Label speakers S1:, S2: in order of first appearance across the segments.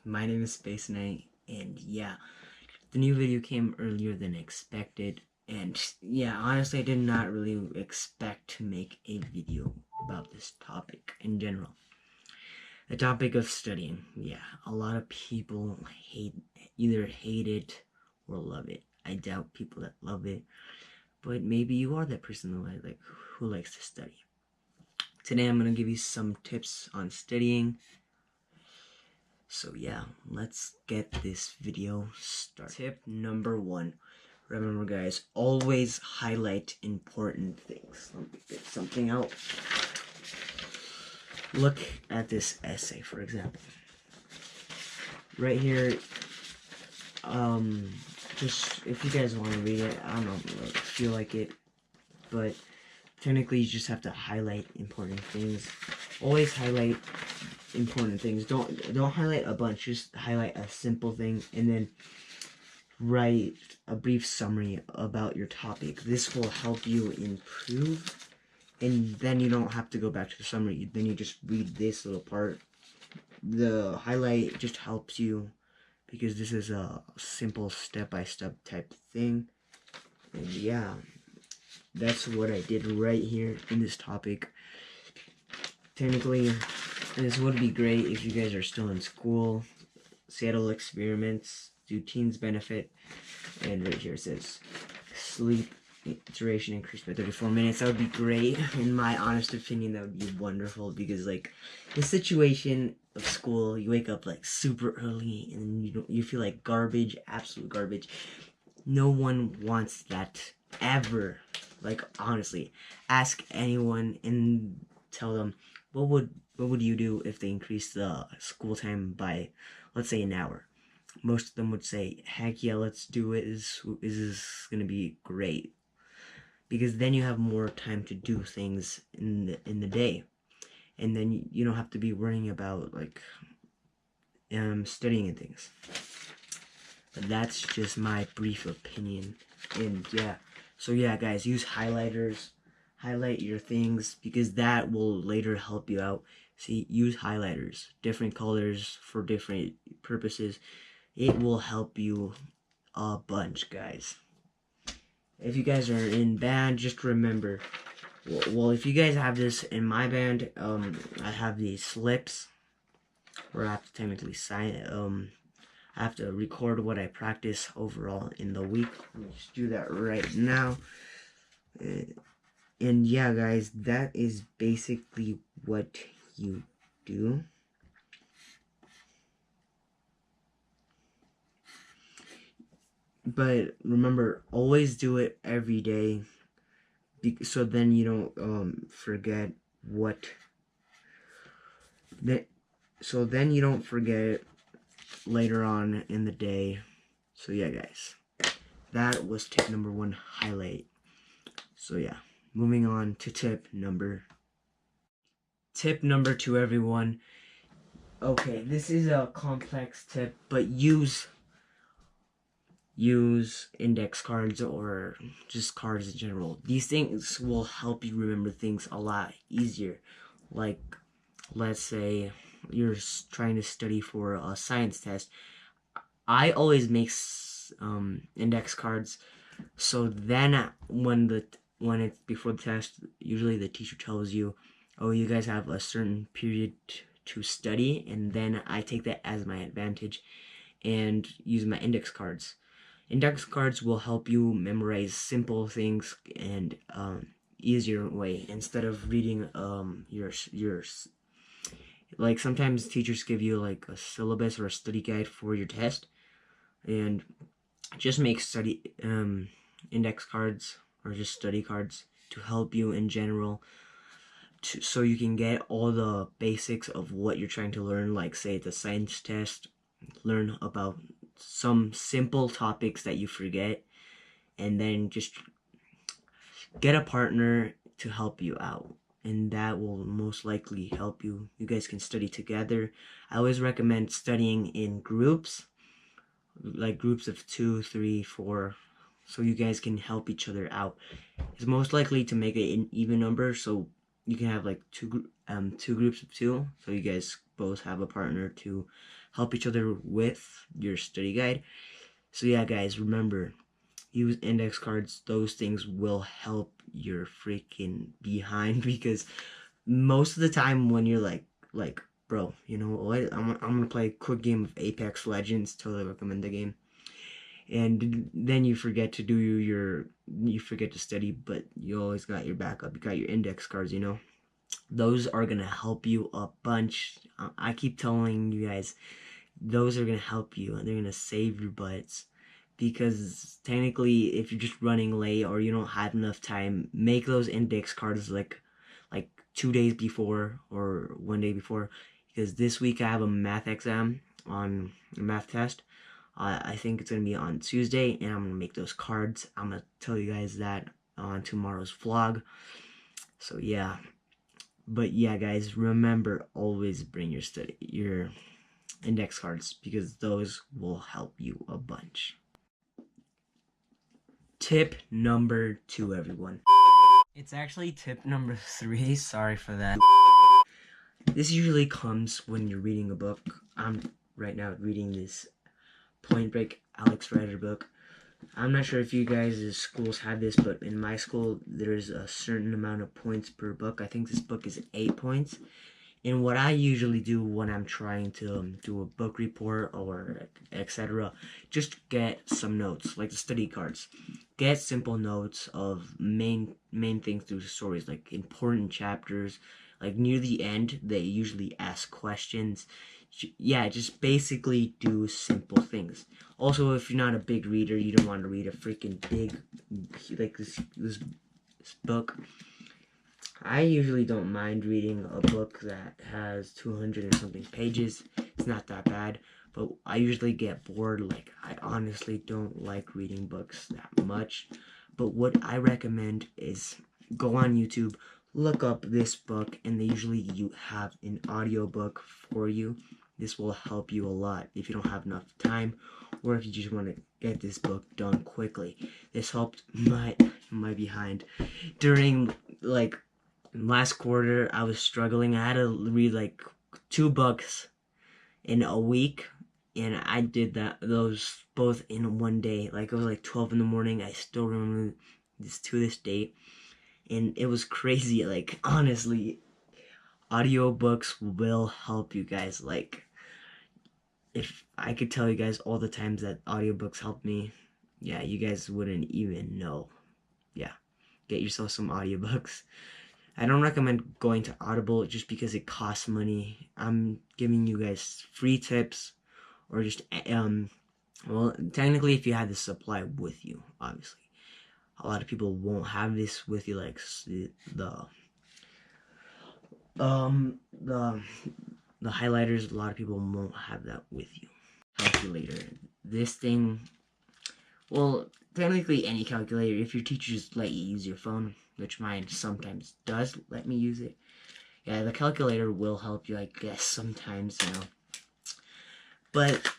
S1: My name is Space Knight, and yeah, the new video came earlier than expected, and yeah, honestly, I did not really expect to make a video about this topic in general. The topic of studying. Yeah, a lot of people either hate it or love it. I doubt people that love it, but maybe you are that person who likes to study. Today I'm gonna give you some tips on studying. So yeah, let's get this video started. Tip number 1. Remember guys, always highlight important things. Let me get something out. Look at this essay, for example. Right here, just if you guys want to read it, I don't know, feel like it, but technically you just have to highlight important things. Always highlight important things. Don't highlight a bunch, just highlight a simple thing and then write a brief summary about your topic. This will help you improve, and then you don't have to go back to the summary. Then you just read this little part. The highlight just helps you because this is a simple step-by-step type thing. And yeah, that's what I did right here in this topic. Technically, this would be great if you guys are still in school. Seattle experiments, do teens benefit? And right here it says sleep duration increased by 34 minutes. That would be great. In my honest opinion, that would be wonderful, because like the situation of school, you wake up like super early and you feel like garbage, absolute garbage. No one wants that ever. Like honestly, ask anyone and tell them what would you do if they increased the school time by, let's say, an hour? Most of them would say, heck yeah, let's do it. This is gonna be great, because then you have more time to do things in the day, and then you don't have to be worrying about like studying and things. But that's just my brief opinion. And yeah, so yeah guys, use highlighters. Highlight your things, because that will later help you out. See, use highlighters, different colors for different purposes. It will help you a bunch, guys. If you guys are in band, just remember, well, if you guys have this in my band, I have these slips where I have to technically sign, I have to record what I practice overall in the week. Let me just do that right now. And yeah guys, that is basically what you do. But remember, always do it every day, so then you don't forget what that so then you don't forget it later on in the day. So yeah guys, that was tip number 1, highlight. So yeah, moving on to tip number 2, everyone. Okay, this is a complex tip, but use index cards or just cards in general. These things will help you remember things a lot easier. Like, let's say you're trying to study for a science test. I always make index cards, so then when it's before the test, usually the teacher tells you, oh, you guys have a certain period to study, and then I take that as my advantage and use my index cards. Index cards will help you memorize simple things and easier way, instead of reading your like sometimes teachers give you like a syllabus or a study guide for your test, and just make index cards or just study cards to help you in general, so you can get all the basics of what you're trying to learn. Like say the science test, learn about some simple topics that you forget, and then just get a partner to help you out, and that will most likely help you. You guys can study together. I always recommend studying in groups, like groups of 2, 3, 4, so you guys can help each other out. It's most likely to make it an even number, so you can have like two groups of 2, so you guys both have a partner to help each other with your study guide. So yeah, guys, remember, use index cards. Those things will help your freaking behind, because most of the time when you're like, bro, you know what? I'm gonna play a quick game of Apex Legends. Totally recommend the game. And then you forget to do you forget to study, but you always got your backup. You got your index cards, you know. Those are gonna help you a bunch. I keep telling you guys, those are gonna help you, and they're gonna save your butts. Because technically, if you're just running late or you don't have enough time, make those index cards like 2 days before or 1 day before. Because this week I have a math exam, on a math test. I think it's gonna be on Tuesday, and I'm gonna make those cards. I'm gonna tell you guys that on tomorrow's vlog. So yeah, but yeah, guys, remember, always bring your index cards, because those will help you a bunch. Tip number 2, everyone. It's actually tip number 3. Sorry for that. This usually comes when you're reading a book. I'm right now reading this Point Break Alex Rider book. I'm not sure if you guys' schools have this, but in my school there's a certain amount of points per book. I think this book is 8 points. And what I usually do when I'm trying to do a book report or etc., just get some notes, like the study cards. Get simple notes of main things through the stories, like important chapters. Like near the end, they usually ask questions. Yeah, just basically do simple things. Also, if you're not a big reader, you don't want to read a freaking big, like this book. I usually don't mind reading a book that has 200 and something pages. It's not that bad, but I usually get bored. Like, I honestly don't like reading books that much. But what I recommend is go on YouTube, look up this book, and they usually have an audiobook for you. This will help you a lot if you don't have enough time, or if you just want to get this book done quickly. This helped my behind during like last quarter. I was struggling. I had to read like 2 books in a week, and I did those both in one day. Like, it was like 12 in the morning. I still remember this to this date, and it was crazy. Like, honestly, audiobooks will help you guys. Like, if I could tell you guys all the times that audiobooks helped me, yeah, you guys wouldn't even know. Yeah, get yourself some audiobooks. I don't recommend going to Audible just because it costs money. I'm giving you guys free tips, or just well, technically, if you have the supply with you, obviously. A lot of people won't have this with you, like the highlighters. A lot of people won't have that with you. Calculator. This thing, well, technically any calculator, if your teacher just let you use your phone, which mine sometimes does let me use it. Yeah, the calculator will help you, I guess, sometimes, you know. But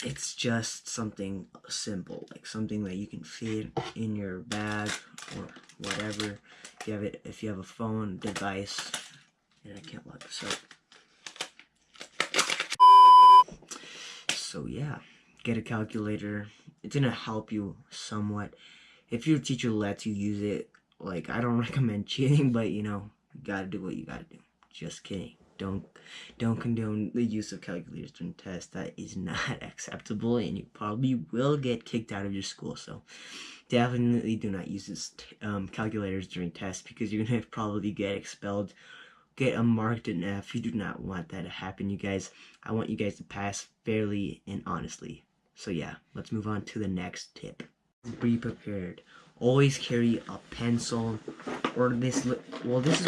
S1: it's just something simple, like something that you can fit in your bag or whatever. If you have a phone device, and I can't lock this up. So yeah, get a calculator. It's gonna help you somewhat. If your teacher lets you use it, like, I don't recommend cheating, but you know, you gotta do what you gotta do. Just kidding. Don't condone the use of calculators during tests. That is not acceptable, and you probably will get kicked out of your school. So definitely do not use this calculators during tests, because you're gonna probably get expelled, get a marked an F. You do not want that to happen, you guys. I want you guys to pass fairly and honestly. So yeah, let's move on to the next tip. Be prepared. Always carry a pencil, or this is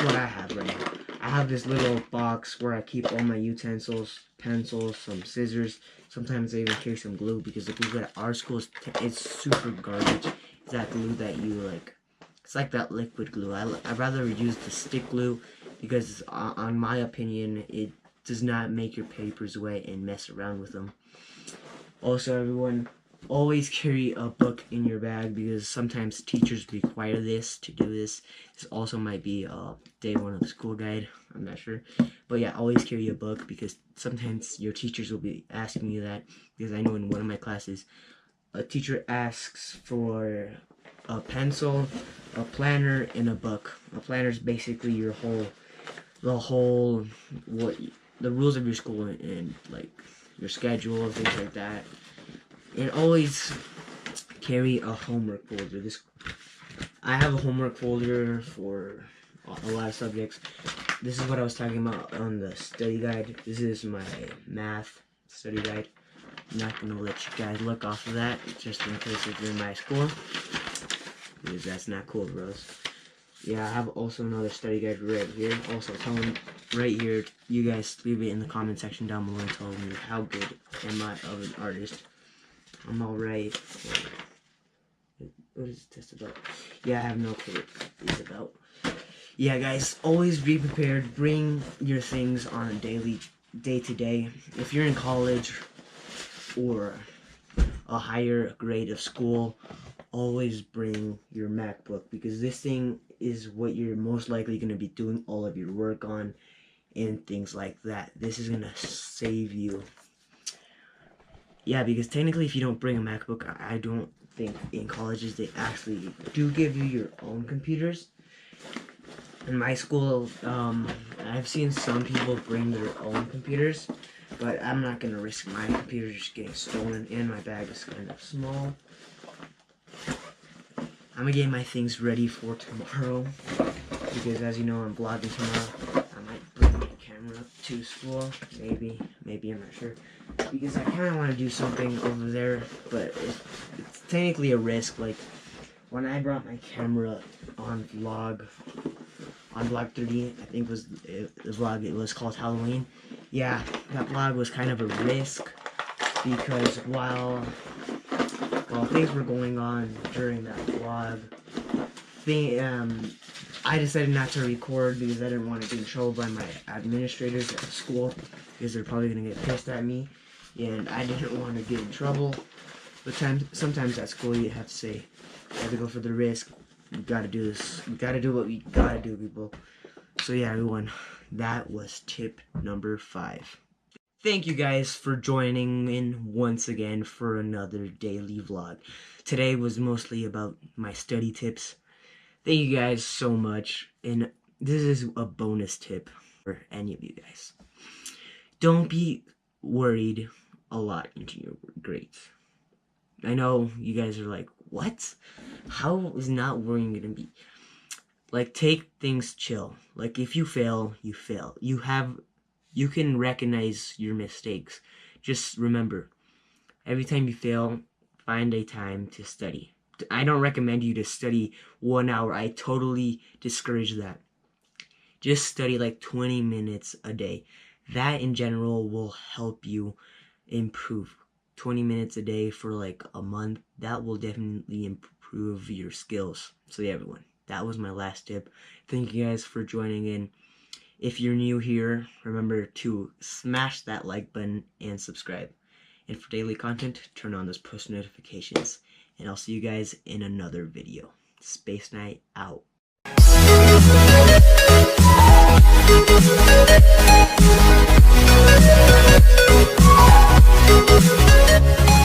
S1: what I have right now. I have this little box where I keep all my utensils, pencils, some scissors. Sometimes I even carry some glue, because the glue at our school is super garbage. It's that glue that you like. It's like that liquid glue. I'd rather use the stick glue, because on my opinion, it does not make your papers wet and mess around with them. Also, everyone, always carry a book in your bag, because sometimes teachers require this to do this. This also might be day one of the school guide, I'm not sure, but yeah, always carry a book, because sometimes your teachers will be asking you that. Because I know in one of my classes, a teacher asks for a pencil, a planner, and a book. A planner is basically the rules of your school, and like your schedule, things like that. And always carry a homework folder. I have a homework folder for a lot of subjects. This is what I was talking about on the study guide. This is my math study guide. I'm not gonna let you guys look off of that, just in case if you're in my school, because that's not cool, bros. Yeah, I have also another study guide right here. Also, tell me right here, you guys leave it in the comment section down below and tell me how good am I of an artist. I'm alright. What is this about? Yeah, I have no clue what it's about. Yeah, guys, always be prepared. Bring your things on a day to day. If you're in college or a higher grade of school, always bring your MacBook, because this thing is what you're most likely going to be doing all of your work on and things like that. This is going to save you. Yeah, because technically if you don't bring a MacBook, I don't think in colleges they actually do give you your own computers. In my school, I've seen some people bring their own computers, but I'm not going to risk my computer just getting stolen, and my bag is kind of small. I'm going to get my things ready for tomorrow, because as you know, I'm vlogging tomorrow. I might bring my camera up to school, maybe, I'm not sure, because I kind of want to do something over there, but it's technically a risk. Like, when I brought my camera on vlog 30, I think was the vlog, it was called Halloween. Yeah, that vlog was kind of a risk, because while things were going on during that vlog, I decided not to record, because I didn't want to get in trouble by my administrators at school, because they're probably going to get pissed at me, and I didn't want to get in trouble. But sometimes at school you have to say, you have to go for the risk. We gotta do this. We gotta do what we gotta do, people. So yeah, everyone, that was tip number 5. Thank you guys for joining in once again for another daily vlog. Today was mostly about my study tips. Thank you guys so much. And this is a bonus tip for any of you guys. Don't be worried a lot into your grades. I know you guys are like, what? How is not worrying gonna be? Like, take things chill. Like, if you fail, you fail. You can recognize your mistakes. Just remember, every time you fail, find a time to study. I don't recommend you to study 1 hour. I totally discourage that. Just study like 20 minutes a day. That in general will help you improve. 20 minutes a day for like a month, that will definitely improve your skills. So yeah, everyone, that was my last tip. Thank you guys for joining in. If you're new here, remember to smash that like button and subscribe. And for daily content, turn on those post notifications. And I'll see you guys in another video. Space Night out. We'll be right back.